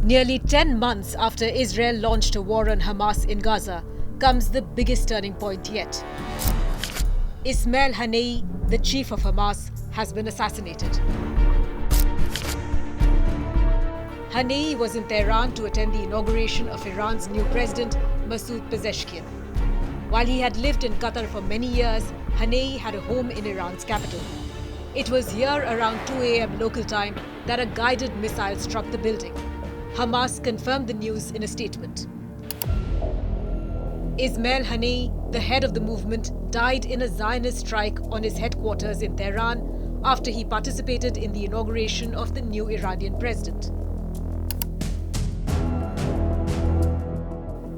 Nearly 10 months after Israel launched a war on Hamas in Gaza comes the biggest turning point yet. Ismail Haniyeh, the chief of Hamas, has been assassinated. Haniyeh was in Tehran to attend the inauguration of Iran's new president, Masoud Pezeshkian. While he had lived in Qatar for many years, Haniyeh had a home in Iran's capital. It was here around 2 a.m. local time that a guided missile struck the building. Hamas confirmed the news in a statement. Ismail Haniyeh, the head of the movement, died in a Zionist strike on his headquarters in Tehran after he participated in the inauguration of the new Iranian president.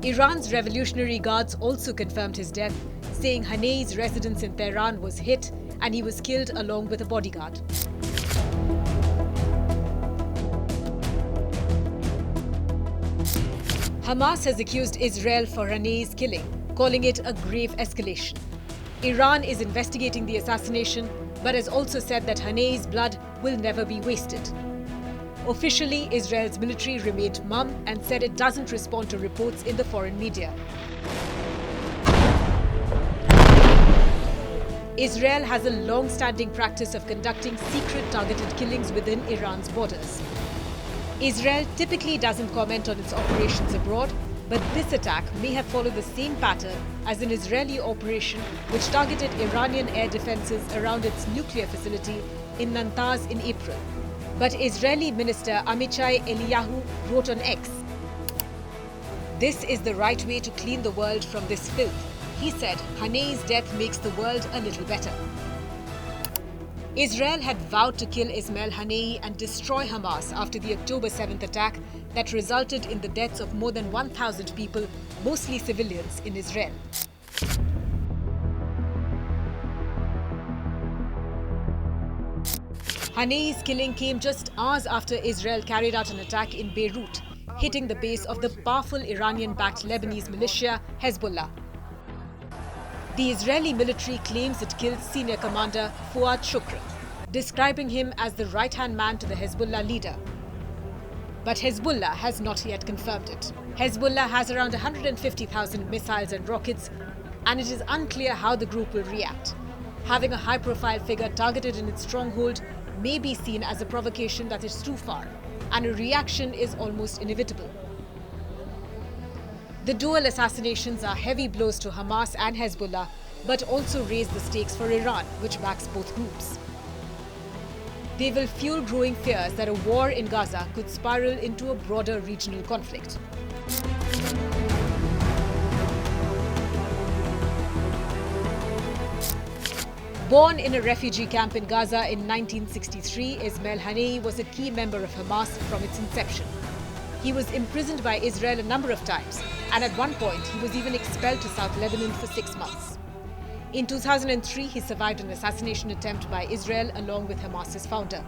Iran's Revolutionary Guards also confirmed his death, saying Haniyeh's residence in Tehran was hit and he was killed along with a bodyguard. Hamas has accused Israel for Haniyeh's killing, calling it a grave escalation. Iran is investigating the assassination, but has also said that Haniyeh's blood will never be wasted. Officially, Israel's military remained mum and said it doesn't respond to reports in the foreign media. Israel has a long-standing practice of conducting secret targeted killings within Iran's borders. Israel typically doesn't comment on its operations abroad, but this attack may have followed the same pattern as an Israeli operation which targeted Iranian air defenses around its nuclear facility in Natanz in April. But Israeli Minister Amichai Eliyahu wrote on X, "This is the right way to clean the world from this filth." He said Haniyeh's death makes the world a little better. Israel had vowed to kill Ismail Haniyeh and destroy Hamas after the October 7th attack that resulted in the deaths of more than 1,000 people, mostly civilians, in Israel. Haniyeh's killing came just hours after Israel carried out an attack in Beirut, hitting the base of the powerful Iranian-backed Lebanese militia Hezbollah. The Israeli military claims it killed senior commander Fouad Shukr, describing him as the right-hand man to the Hezbollah leader. But Hezbollah has not yet confirmed it. Hezbollah has around 150,000 missiles and rockets, and it is unclear how the group will react. Having a high-profile figure targeted in its stronghold may be seen as a provocation that is too far, and a reaction is almost inevitable. The dual assassinations are heavy blows to Hamas and Hezbollah, but also raise the stakes for Iran, which backs both groups. They will fuel growing fears that a war in Gaza could spiral into a broader regional conflict. Born in a refugee camp in Gaza in 1963, Ismail Haniyeh was a key member of Hamas from its inception. He was imprisoned by Israel a number of times, and at one point he was even expelled to South Lebanon for 6 months. In 2003, he survived an assassination attempt by Israel along with Hamas's founder.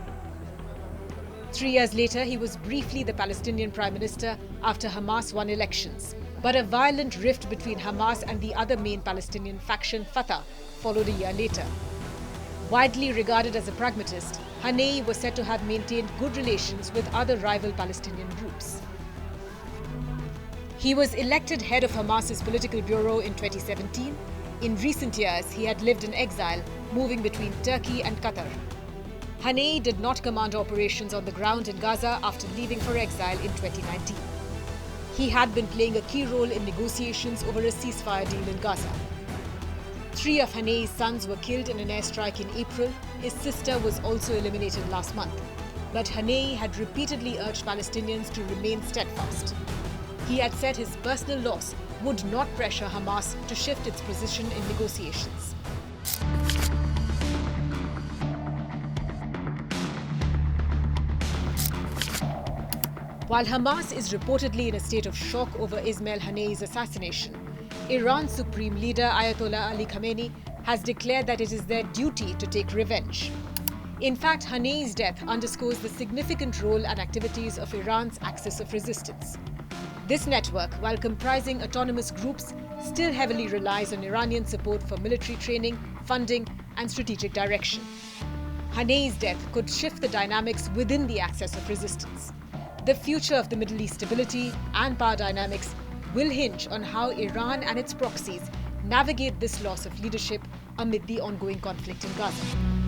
3 years later, he was briefly the Palestinian Prime Minister after Hamas won elections. But a violent rift between Hamas and the other main Palestinian faction, Fatah, followed a year later. Widely regarded as a pragmatist, Haniyeh was said to have maintained good relations with other rival Palestinian groups. He was elected head of Hamas's political bureau in 2017. In recent years, he had lived in exile, moving between Turkey and Qatar. Haniyeh did not command operations on the ground in Gaza after leaving for exile in 2019. He had been playing a key role in negotiations over a ceasefire deal in Gaza. 3 of Haniyeh's sons were killed in an airstrike in April. His sister was also eliminated last month. But Haniyeh had repeatedly urged Palestinians to remain steadfast. He had said his personal loss would not pressure Hamas to shift its position in negotiations. While Hamas is reportedly in a state of shock over Ismail Haniyeh's assassination, Iran's supreme leader Ayatollah Ali Khamenei has declared that it is their duty to take revenge. In fact, Haniyeh's death underscores the significant role and activities of Iran's axis of resistance. This network, while comprising autonomous groups, still heavily relies on Iranian support for military training, funding, and strategic direction. Haniyeh's death could shift the dynamics within the axis of resistance. The future of the Middle East stability and power dynamics will hinge on how Iran and its proxies navigate this loss of leadership amid the ongoing conflict in Gaza.